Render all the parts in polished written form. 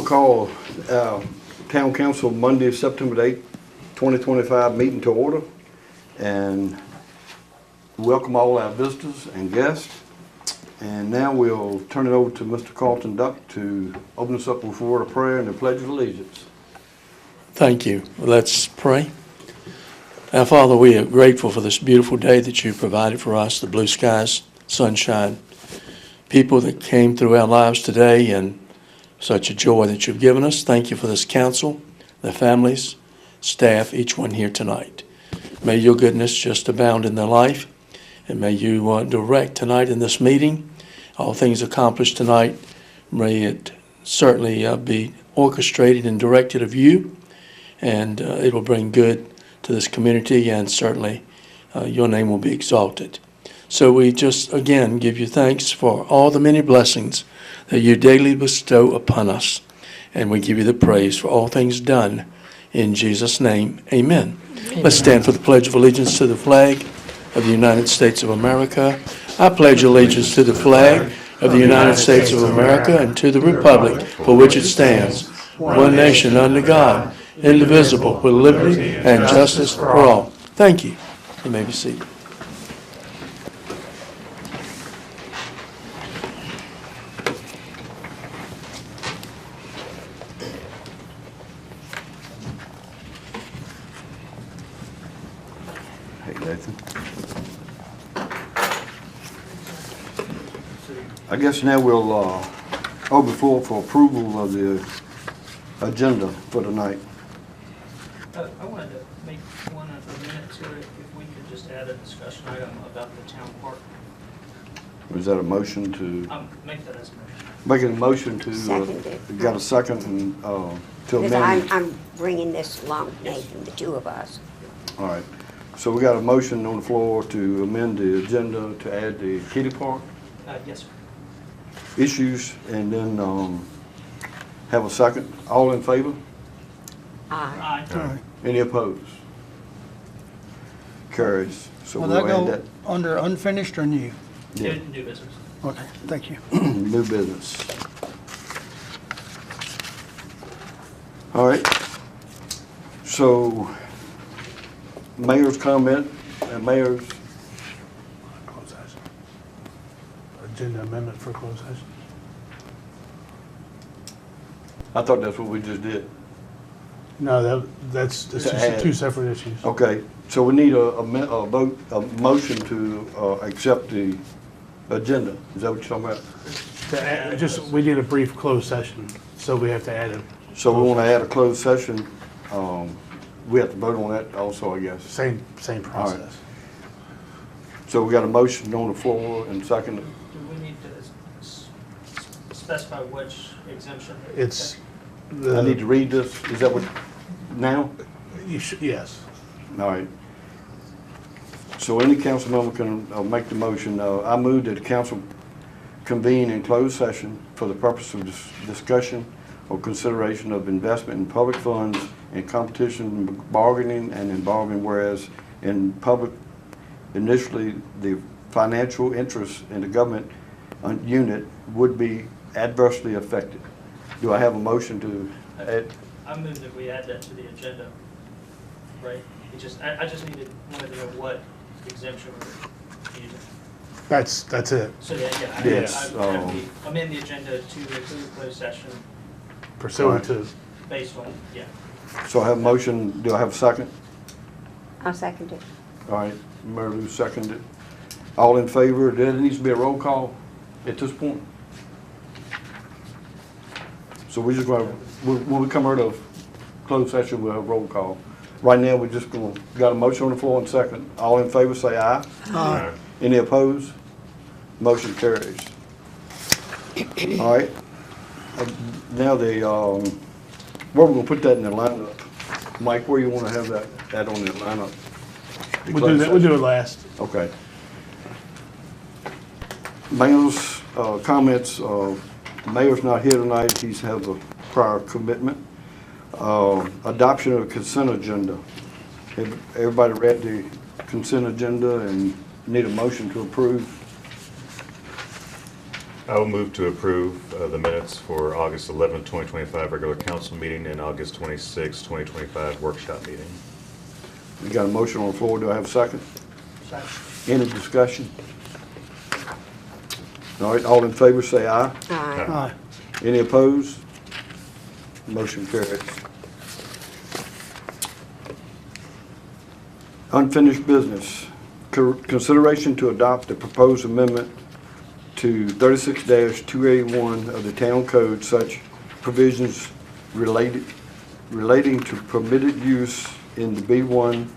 call Town Council Monday, September 8th, 2025 meeting to order, and welcome all our visitors and guests. And now we'll turn it over to Mr. Carlton Duck to open us up with a word of prayer and the Pledge of Allegiance. Thank you. Let's pray. Our Father, we are grateful for this beautiful day that you provided for us, the blue skies, sunshine, people that came through our lives today, and such a joy that you've given us. Thank you for this council, their families, staff, each one here tonight. May your goodness just abound in their life, and may you direct tonight in this meeting. All things accomplished tonight, may it certainly be orchestrated and directed of you, and it will bring good to this community, and certainly your name will be exalted. So we just again give you thanks for all the many blessings that you daily bestow upon us, and we give you the praise for all things done in Jesus' name. Amen. Let's stand for the Pledge of Allegiance to the flag of the United States of America. I pledge allegiance to the flag of the United States of America and to the republic for which it stands, one nation under God, indivisible, with liberty and justice for all. Thank you. You may be seated. Hey, Nathan. I guess now we'll open the floor for approval of the agenda for tonight. I wanted to make one of the minutes here, if we could just add a discussion item about the town park. Was that a motion to, Make that as a motion. making a motion to, Second it. got a second and, to Because amend? I'm bringing this along, Nathan, the two of us. All right. So we got a motion on the floor to amend the agenda to add the kiddie park Yes, sir. issues, and then have a second. All in favor? Aye. Aye. Any opposed? Carries. So Will we'll that add go that. under unfinished or new? Yeah. New business. Okay, thank you. New business. All right. So, mayor's comment and mayor's, Closed session. Agenda amendment for closed session. I thought that's what we just did. No, that's To add. two separate issues. Okay, so we need a vote, a motion to accept the agenda. Is that what you're talking about? We need a brief closed session, so we have to add it. So we want to add a closed session. We have to vote on that also, I guess. Same process. So we got a motion on the floor and second. Do we need to specify which exemption? It's I need to read this. Is that what, now? yes. All right. So any council member can make the motion. I move that the council convene in closed session for the purpose of discussion or consideration of investment in public funds and competition bargaining and in bargaining, whereas in public, initially the financial interest in the government unit would be adversely affected. Do I have a motion to add? I move that we add that to the agenda, right? I just wanted to know what exemption we're using. That's it. So Yes, I amend the agenda to include closed session Pursuant to, based on, So I have a motion. Do I have a second? I'll second it. All right, Mary Lou seconded. All in favor? There needs to be a roll call at this point. So we're just going to, when we come out of closed session, we'll have a roll call. Right now, we're just going to, got a motion on the floor and second. All in favor, say aye. Aye. Any opposed? Motion carries. All right. Now where we going to put that in the lineup? Mike, where you want to have that on the lineup? The we'll do closed that. We'll do it session? last. Okay. Mayor's comments. Mayor's not here tonight. He's have a prior commitment. Adoption of the consent agenda. Everybody read the consent agenda and need a motion to approve. I will move to approve the minutes for August 11, 2025 regular council meeting and August 26, 2025 workshop meeting. We got a motion on the floor. Do I have a second? Second. Any discussion? All right, all in favor say aye. Aye. Aye. Any opposed? Motion carries. Unfinished business. Consideration to adopt the proposed amendment to 36-281 of the town code, such provisions relating to permitted use in the B1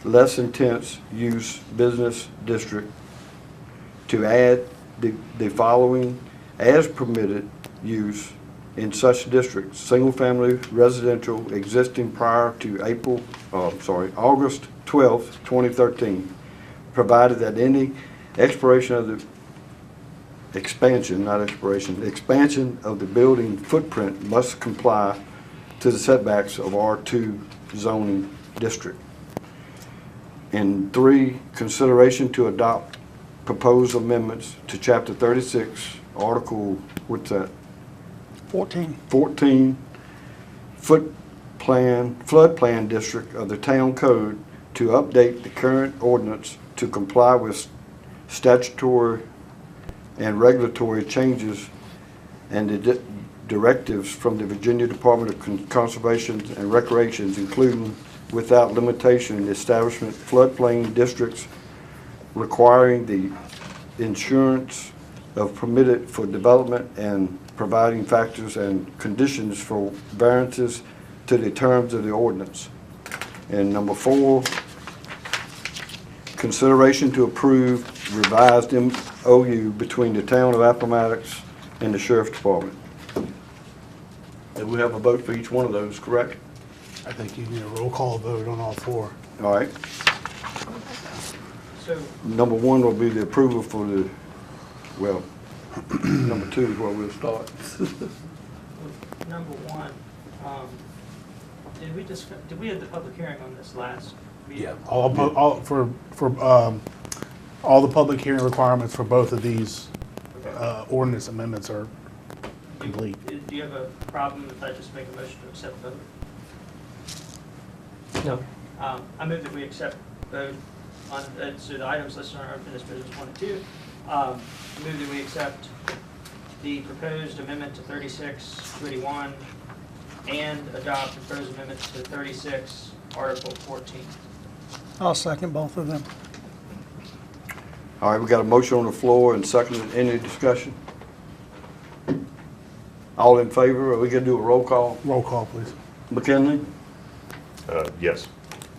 less intense use business district, to add the following as permitted use in such districts: single-family residential existing prior to August 12th, 2013, provided that any expiration of the expansion of the building footprint must comply to the setbacks of R2 zoning district. And 3, consideration to adopt proposed amendments to Chapter 36, Article, what's that? 14. 14, flood plan district of the town code to update the current ordinance to comply with statutory and regulatory changes and the directives from the Virginia Department of Conservation and Recreations, including without limitation the establishment floodplain districts, requiring the insurance of permitted for development and providing factors and conditions for variances to the terms of the ordinance. And number 4, consideration to approve revised MOU between the town of Appomattox and the Sheriff's Department. And we have a vote for each one of those, correct? I think you need a roll call vote on all 4. All right. So, Number 1 will be the approval for the, well, number 2 is where we'll start. number 1, did we have the public hearing on this last meeting? Yeah. All the public hearing requirements for both of these ordinance amendments are complete. Do you have a problem if I just make a motion to accept both? No. I move that we accept both on, so the items listed on our unfinished business 1 and 2. Move that we accept the proposed amendment to 36-281 and adopt the proposed amendment to 36, Article 14. I'll second both of them. All right, we got a motion on the floor and seconded. Any discussion? All in favor? Are we gonna do a roll call? Roll call, please. McKinley? Yes.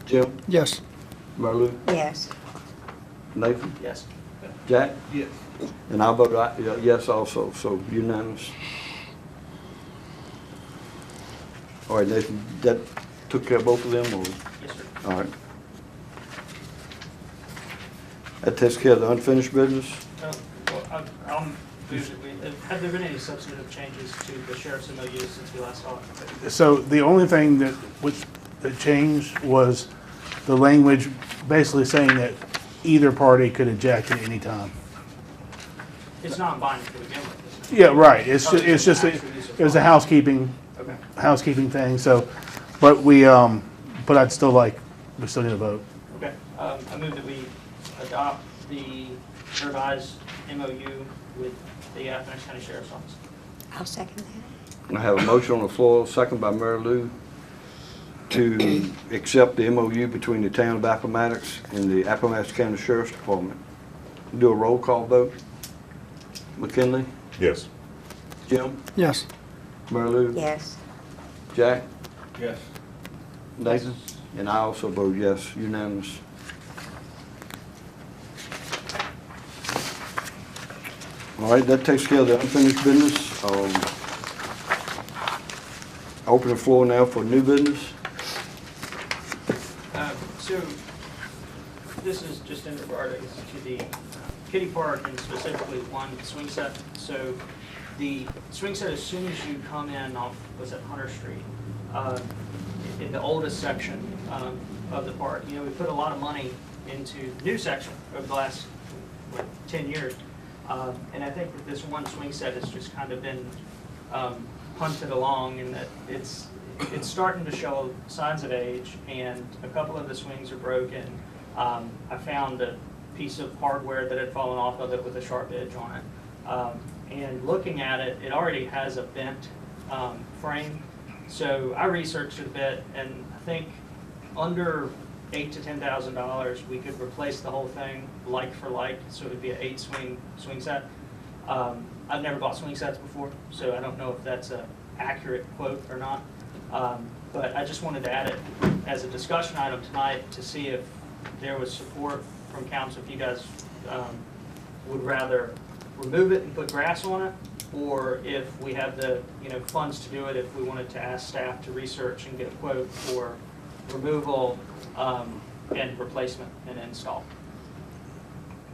Jim? Yes. Marlou? Yes. Nathan? Yes. Jack? Yes. And I vote yes also, so unanimous. All right, Nathan, that took care of both of them, or? Yes, sir. All right. That takes care of the unfinished business? Well, I'll move that we, have there been any substantive changes to the sheriff's MOU since we last saw it? So the only thing that changed was the language basically saying that either party could eject at any time. It's not binding to begin with, isn't it? Yeah, right. It was a housekeeping thing. So, but but I'd still we still need a vote. Okay, I move that we adopt the revised MOU with the Appomattox County Sheriff's Office. I'll second that. I have a motion on the floor, second by Mary Lou, to accept the MOU between the town of Appomattox and the Appomattox County Sheriff's Department. Do a roll call vote. McKinley? Yes. Jim? Yes. Mary Lou? Yes. Jack? Yes. Nathan? And I also vote yes, unanimous. All right, that takes care of the unfinished business. Open the floor now for new business. So this is just in regard to the kiddie park and specifically one swing set. So the swing set, as soon as you come in off, was it Hunter Street, in the oldest section of the park, we put a lot of money into the new section over the last 10 years. And I think that this one swing set has just kind of been punted along, and that it's starting to show signs of age, and a couple of the swings are broken. I found a piece of hardware that had fallen off of it with a sharp edge on it. And looking at it, it already has a bent frame. So I researched it a bit, and I think under $8,000 to $10,000, we could replace the whole thing like for like, so it would be an 8-swing set. I've never bought swing sets before, so I don't know if that's an accurate quote or not. But I just wanted to add it as a discussion item tonight to see if there was support from council, if you guys would rather remove it and put grass on it, or if we have the funds to do it, if we wanted to ask staff to research and get a quote for removal and replacement and install.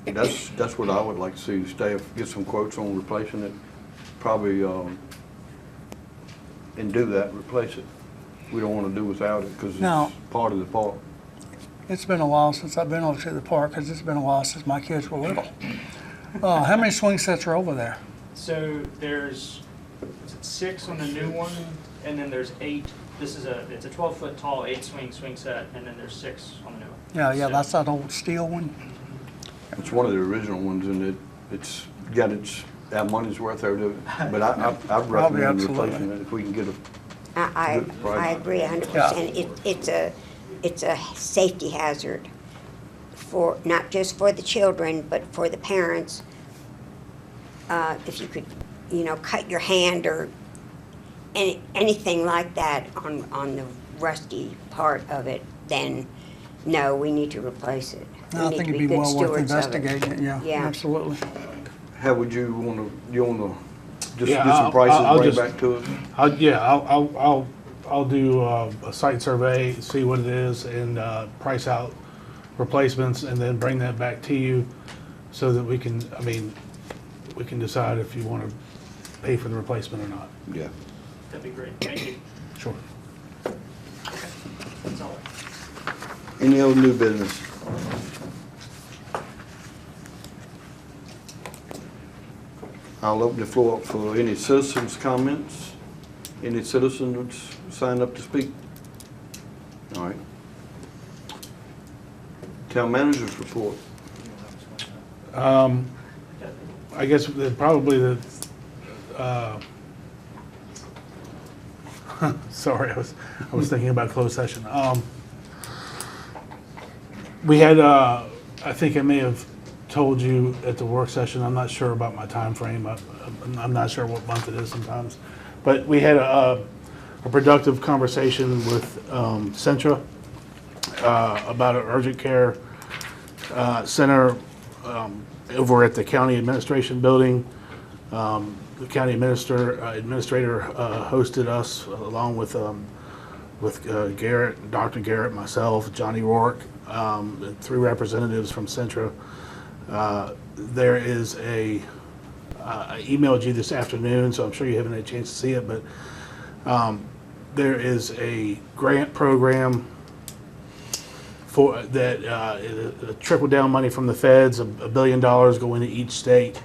That's what I would like to see, staff get some quotes on replacing it, probably, and do that, replace it. We don't want to do without it, because No. it's part of the park. It's been a while since I've been over to the park, because it's been a while since my kids were little. How many swing sets are over there? So there's, is it 6 on the new one, and then there's 8. It's a 12-foot tall 8-swing set, and then there's 6 on the new one. Yeah, So- that's that old steel one. It's one of the original ones, and it's got our money's worth out of it. But I'd recommend absolutely. replacing it if we can get a, I Good price. I agree 100%. It's a safety hazard for, not just for the children, but for the parents. If you could, cut your hand or anything like that on the rusty part of it, then no, we need to replace it. We I need think to it'd be good well worth stewards of it. investigating it, yeah, Yeah. absolutely. how would you want to, just Yeah, get some prices I'll and bring it just- back to us? I'll do a site survey, see what it is, and price out replacements, and then bring that back to you so that we can decide if you want to pay for the replacement or not. Yeah. That'd be great, thank you. Sure. That's all. Any other new business? I'll open the floor up for any citizens' comments. Any citizens sign up to speak? All right. Town managers report. I guess probably the, sorry, I was thinking about closed session. We had, I think I may have told you at the work session, I'm not sure about my time frame. I'm not sure what month it is sometimes. But we had a productive conversation with Centra about an urgent care center over at the county administration building. The county administrator hosted us along with Garrett, Dr. Garrett, myself, Johnny Rourke, and 3 representatives from Centra. There is I emailed you this afternoon, so I'm sure you haven't had a chance to see it, but there is a grant program for that trickle down money from the feds, $1 billion going to each state,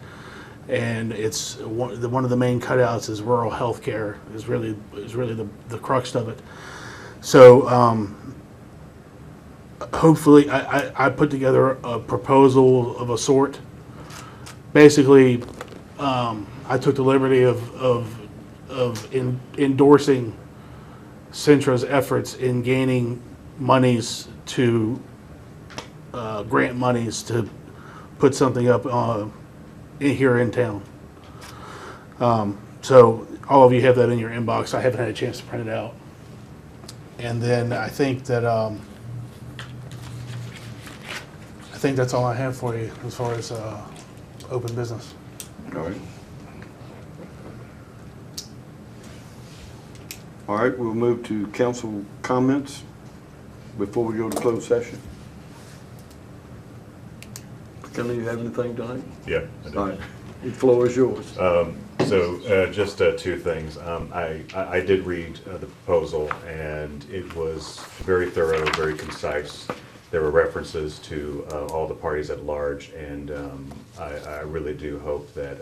and it's one of the main cutouts is rural health care is really the crux of it. So hopefully I put together a proposal of a sort. Basically, I took the liberty of endorsing Centra's efforts in gaining monies to grant monies to put something up here in town. So all of you have that in your inbox. I haven't had a chance to print it out. And then I think that's all I have for you as far as open business. All right. All right, we'll move to council comments before we go to closed session. Kelly, you have anything tonight? Yeah, I do. All right, the floor is yours. So just 2 things. I did read the proposal, and it was very thorough, very concise. there were references to all the parties at large, and I really do hope that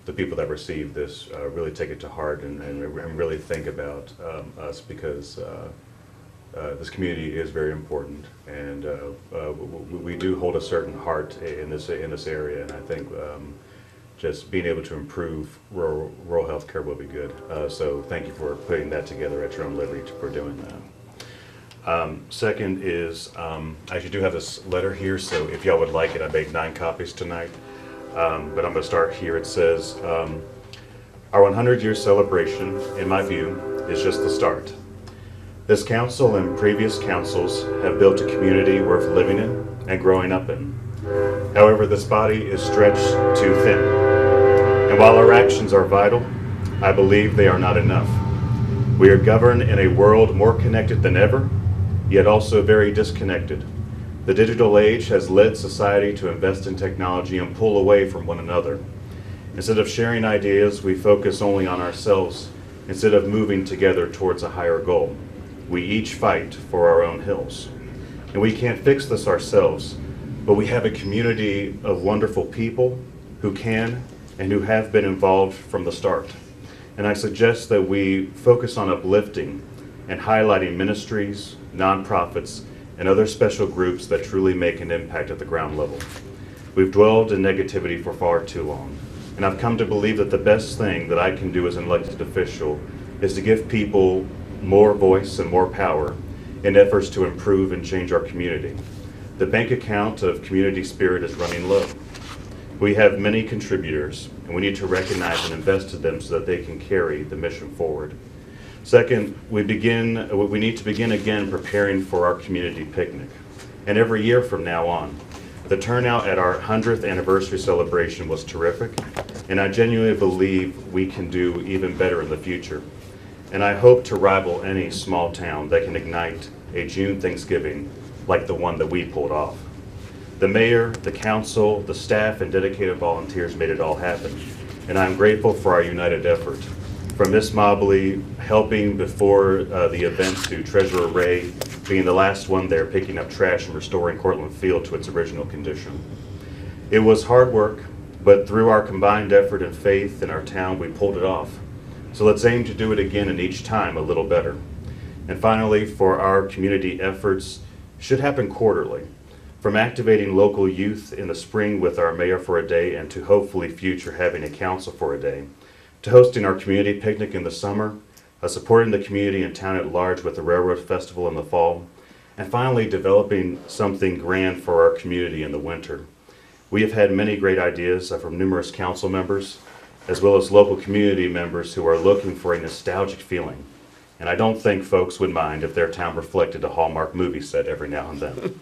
the people that receive this really take it to heart and really think about us, because this community is very important, and we do hold a certain heart in this area, and I think just being able to improve rural health care will be good. So thank you for putting that together at your own liberty for doing that. Second is, I actually do have this letter here, so if y'all would like it, I made 9 copies tonight. But I'm going to start here. It says, our 100-year celebration, in my view, is just the start. This council and previous councils have built a community worth living in and growing up in. However, this body is stretched too thin. And while our actions are vital, I believe they are not enough. We are governed in a world more connected than ever, yet also very disconnected. The digital age has led society to invest in technology and pull away from one another. Instead of sharing ideas, we focus only on ourselves instead of moving together towards a higher goal. We each fight for our own hills. And we can't fix this ourselves, but we have a community of wonderful people who can and who have been involved from the start. And I suggest that we focus on uplifting and highlighting ministries, nonprofits, and other special groups that truly make an impact at the ground level. We've dwelled in negativity for far too long, and I've come to believe that the best thing that I can do as an elected official is to give people more voice and more power in efforts to improve and change our community. The bank account of community spirit is running low. We have many contributors, and we need to recognize and invest in them so that they can carry the mission forward. Second, we need to begin again preparing for our community picnic. And every year from now on, the turnout at our 100th anniversary celebration was terrific, and I genuinely believe we can do even better in the future. And I hope to rival any small town that can ignite a June Thanksgiving like the one that we pulled off. The mayor, the council, the staff, and dedicated volunteers made it all happen, and I'm grateful for our united effort. From Miss Mobley helping before the event to Treasurer Ray being the last one there picking up trash and restoring Cortland Field to its original condition. It was hard work, but through our combined effort and faith in our town, we pulled it off. So let's aim to do it again, and each time a little better. And finally, for our community efforts should happen quarterly. From activating local youth in the spring with our mayor for a day, and to hopefully future having a council for a day, to hosting our community picnic in the summer, supporting the community and town at large with the Railroad Festival in the fall, and finally developing something grand for our community in the winter. We have had many great ideas from numerous council members, as well as local community members who are looking for a nostalgic feeling. And I don't think folks would mind if their town reflected a Hallmark movie set every now and then.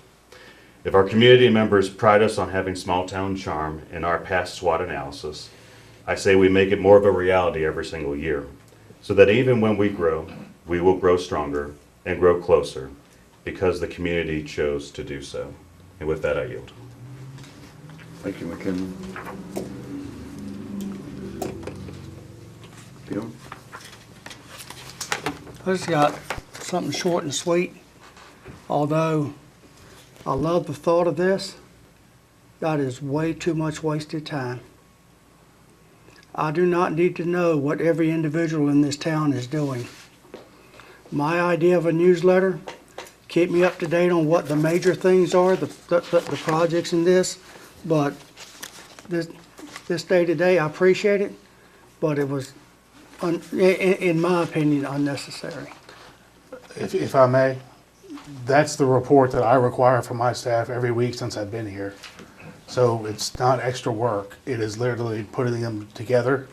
If our community members pride us on having small town charm in our past SWOT analysis, I say we make it more of a reality every single year, so that even when we grow, we will grow stronger and grow closer, because the community chose to do so. And with that, I yield. Thank you, McKinley. Bill? I just got something short and sweet. Although I love the thought of this, that is way too much wasted time. I do not need to know what every individual in this town is doing. My idea of a newsletter, keep me up to date on what the major things are, the projects in this, but this day to day, I appreciate it, but it was, in my opinion, unnecessary. If I may, that's the report that I require from my staff every week since I've been here. So it's not extra work. It is literally putting them together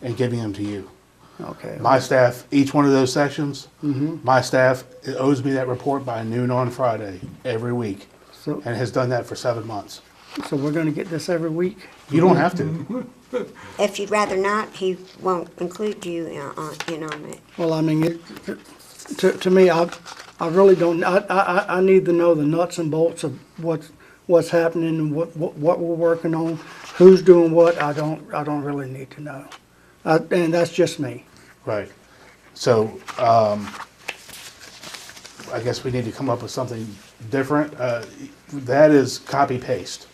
and giving them to you. Okay. My staff, each one of those sections, my staff owes me that report by noon on Friday every week, So, and has done that for 7 months. so we're gonna get this every week? You don't have to. If you'd rather not, he won't include you in on it. Well, I mean, to me, I really don't, I need to know the nuts and bolts of what's happening and what we're working on, who's doing what. I don't really need to know. And that's just me. Right. So, I guess we need to come up with something different. That is copy paste.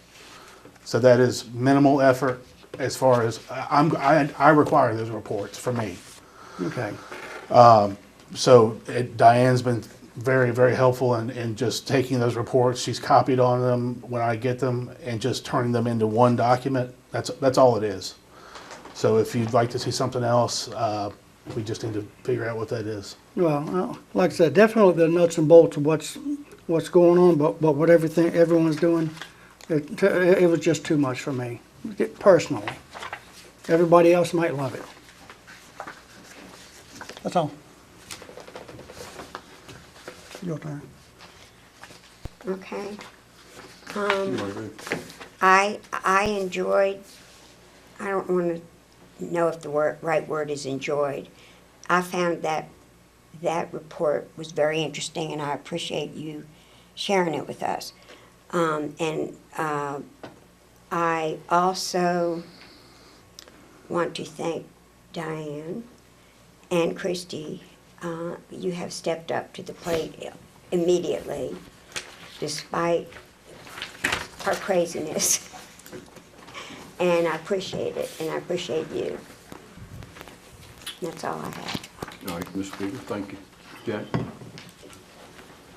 So that is minimal effort as far as, I require those reports for me. Okay. So Diane's been very, very helpful in just taking those reports. She's copied on them when I get them and just turning them into one document. That's all it is. So if you'd like to see something else, we just need to figure out what that is. Well, like I said, definitely the nuts and bolts of what's going on, but what everyone's doing, it was just too much for me, personally. Everybody else might love it. That's all. Your turn. Okay. You wanna go? I enjoyed, I don't want to know if the right word is enjoyed. I found that report was very interesting, and I appreciate you sharing it with us. I also want to thank Diane and Christy. You have stepped up to the plate immediately, despite her craziness. And I appreciate it, and I appreciate you. That's all I have. All right, Mr. Speaker, thank you. Jack?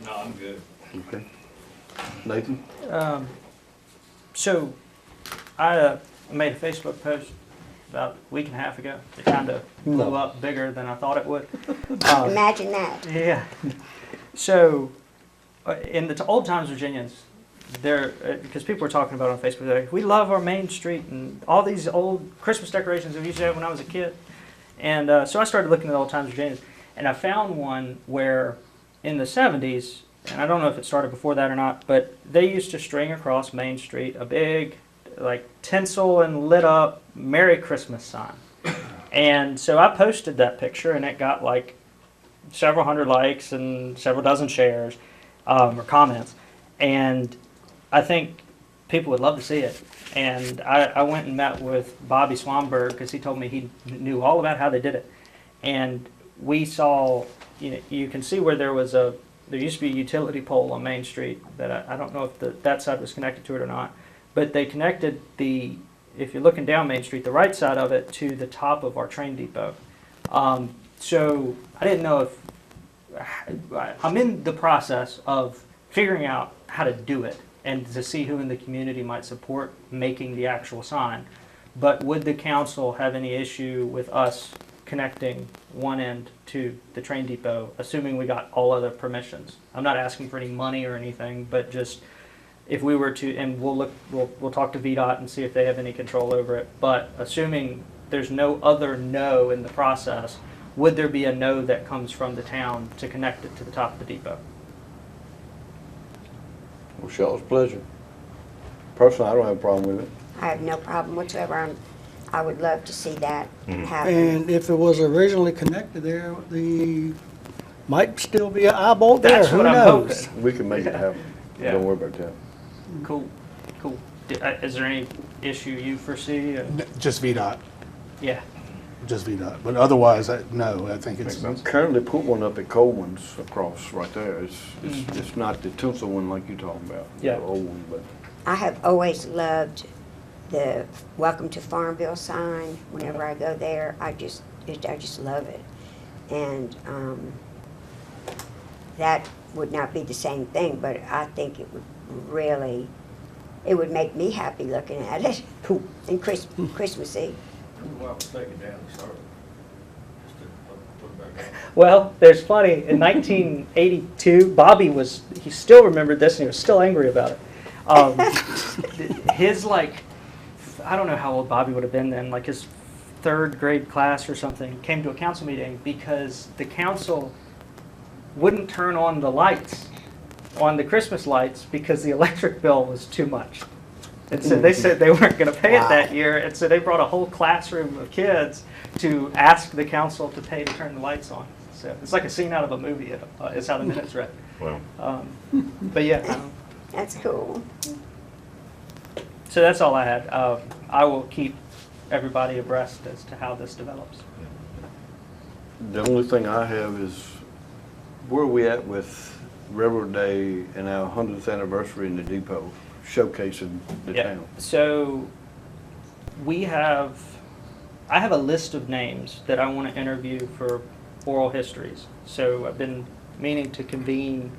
No, I'm good. Okay. Nathan? So I made a Facebook post about a week and a half ago. It kind of blew up bigger than I thought it would. Imagine that. Yeah. So in the old times Virginians, there, because people were talking about it on Facebook, they're like, we love our main street and all these old Christmas decorations that we used to have when I was a kid. And so I started looking at old times Virginians, and I found one where in the 70s, and I don't know if it started before that or not, but they used to string across Main Street a big, like, tinsel and lit up Merry Christmas sign. And so I posted that picture, and it got like several hundred likes and several dozen shares or comments. And I think people would love to see it. And I went and met with Bobby Swanberg because he told me he knew all about how they did it. And we saw, you can see where there used to be a utility pole on Main Street that I don't know if that side was connected to it or not. But they connected if you're looking down Main Street, the right side of it to the top of our train depot. So I didn't know if, I'm in the process of figuring out how to do it and to see who in the community might support making the actual sign. But would the council have any issue with us connecting one end to the train depot, assuming we got all other permissions? I'm not asking for any money or anything, but just if we were to, and we'll talk to VDOT and see if they have any control over it, but assuming there's no other no in the process, would there be a no that comes from the town to connect it to the top of the depot? Well, Shell's pleasure. Personally, I don't have a problem with it. I have no problem whatsoever. I would love to see that happen. And if it was originally connected there, might still be an eyebolt there, That's who what I'm knows? hoping. We can make it happen. Yeah. Don't worry about that. Cool. Is there any issue you foresee? Just VDOT, Yeah. just VDOT. But otherwise, no, I think it's, I'm currently put one up at Coleman's across right there. It's not the tinsel one like you're talking about. Yeah. The old one, but I have always loved the Welcome to Farmville sign. Whenever I go there, I just love it. And that would not be the same thing, but I think it would really, it would make me happy looking at it. Cool. And Christmassy. Well, take it down and start. Just to put it back on. Well, there's funny. In 1982, Bobby he still remembered this and he was still angry about it. His, I don't know how old Bobby would have been then, like his third grade class or something, came to a council meeting because the council wouldn't turn on the lights, on the Christmas lights, because the electric bill was too much. And so they said they weren't going to pay it that year, and so they brought a whole classroom of kids to ask the council to pay to turn the lights on. So it's like a scene out of a movie, is how the minutes read. Well, But yeah, That's cool. so that's all I had. I will keep everybody abreast as to how this develops. the only thing I have is where are we at with Railroad Day and our 100th anniversary in the depot, showcasing the Yeah. town? So I have a list of names that I want to interview for oral histories. So I've been meaning to convene,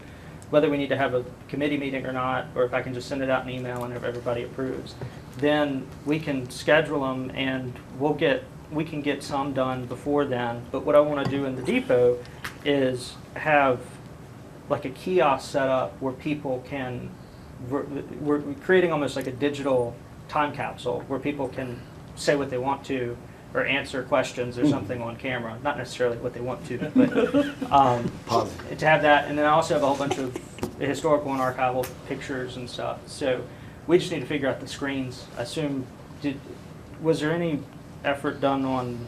whether we need to have a committee meeting or not, or if I can just send it out in email and if everybody approves. Then we can schedule them and we can get some done before then. But what I want to do in the depot is have like a kiosk set up where people can, we're creating almost like a digital time capsule where people can say what they want to or answer questions or something on camera. Not necessarily what they want to, but to have that. And then I also have a whole bunch of historical and archival pictures and stuff. So we just need to figure out the screens. I assume, was there any effort done on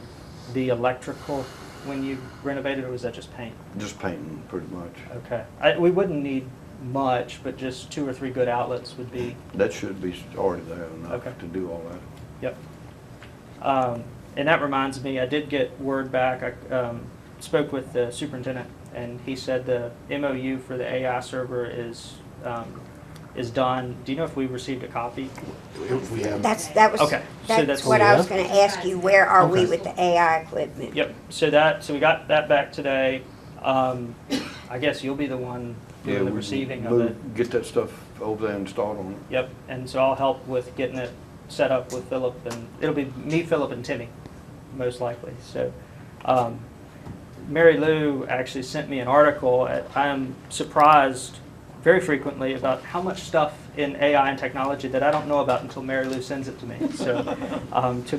the electrical when you renovated, or was that just paint? Just painting, pretty much. Okay. We wouldn't need much, but just 2 or 3 good outlets would be. That should be already there enough Okay. to do all that. Yep. And that reminds me, I did get word back. I spoke with the superintendent, and he said the MOU for the AI server is done. Do you know if we received a copy? We have, That was, Okay, so that's that's- what I was gonna ask you, where are we Okay. with the AI equipment? Yep. So we got that back today. I guess you'll be the one doing the we receiving of move- it. Get that stuff over there and start on it. Yep. And so I'll help with getting it set up with Philip, and it'll be me, Philip, and Timmy, most likely. So, Mary Lou actually sent me an article. I am surprised very frequently about how much stuff in AI and technology that I don't know about until Mary Lou sends it to me. So,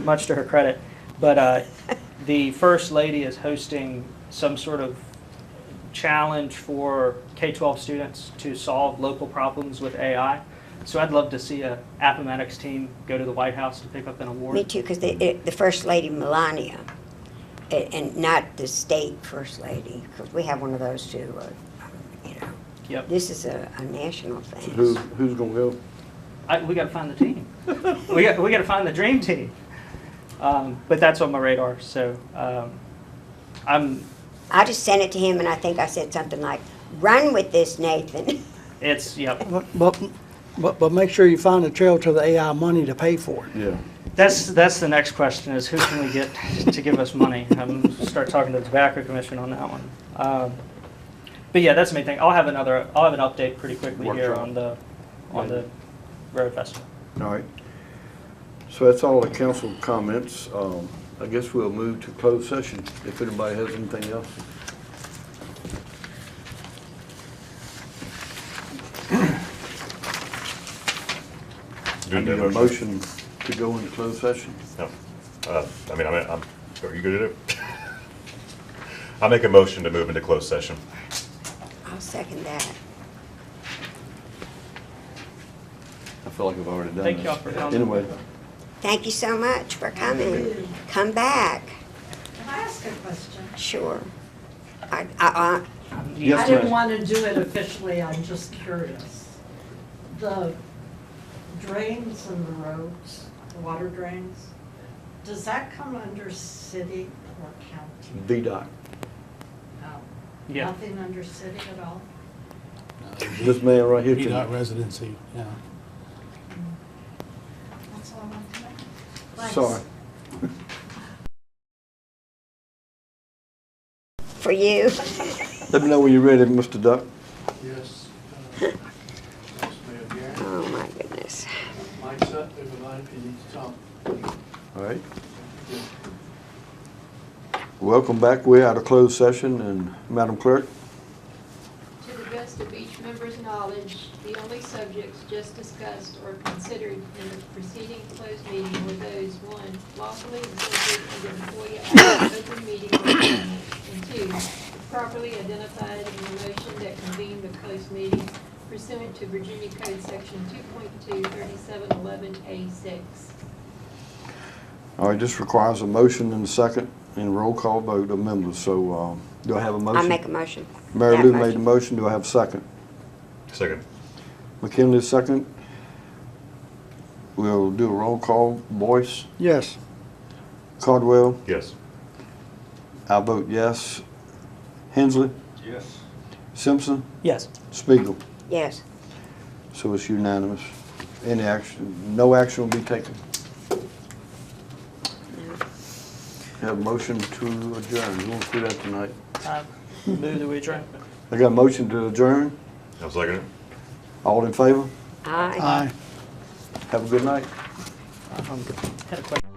much to her credit. But the First Lady is hosting some sort of challenge for K-12 students to solve local problems with AI. So I'd love to see a Appomattox team go to the White House to pick up an award. Me too, because the First Lady Melania, and not the state First Lady, because we have one of those too, you know. Yep. This is a national So thing. who's gonna go? We got to find the team. we got to find the dream team. But that's on my radar. So I just sent it to him, and I think I said something like, "Run with this, Nathan." yep. But make sure you find a trail to the AI money to pay for it. Yeah. That's the next question: is who can we get to give us money? I'm gonna start talking to the Tobacco Commission on that one. But yeah, that's the main thing. I'll have an update pretty quickly here Workshop. on the road festival. All right. So that's all the council comments. I guess we'll move to closed session if anybody has anything else. I need a motion to go into closed session. No. Are you good at it? I'll make a motion to move into closed session. I'll second that. I feel like I've already done this. Thank y'all for coming. Anyway, Thank you so much for coming. Come back. Can I ask a question? Sure. I yes, I didn't ma'am. want to do it officially, I'm just curious. The drains in the roads, the water drains, does that come under city or county? VDOT. No. Yeah. Nothing under city at all? This man right here VDOT can. residency, yeah. That's all I want to know. Thanks. Sorry. for you. Let me know when you're ready, Mr. Duck. Yes. Oh, my goodness. Mike's up, everybody, if you need to talk. All right. Welcome back. We're out of closed session, and Madam Clerk. To the best of each member's knowledge, the only subjects just discussed or considered in the preceding closed meeting were those, 1, lawfully exempted under Employee Act open meeting requirements, and 2, properly identified in the motion that convened the closed meeting pursuant to Virginia Code Section 2.2 3711A6. All right, this requires a motion and a second and a roll call vote of members. So do I have a motion? I'll make a motion. Mary That Lou made the motion. motion. Do I have a second? Second. McKinley, second. We'll do a roll call. Boyce, Yes. Cardwell, Yes. I vote yes. Hensley, Yes. Simpson, Yes. Spiegel. Yes. So it's unanimous. Any action, no action will be taken. Have a motion to adjourn. Who wants to do that tonight? Move that we adjourn. I got a motion to adjourn. I'll second it. All in favor? Aye. Aye. Have a good night. Had a question.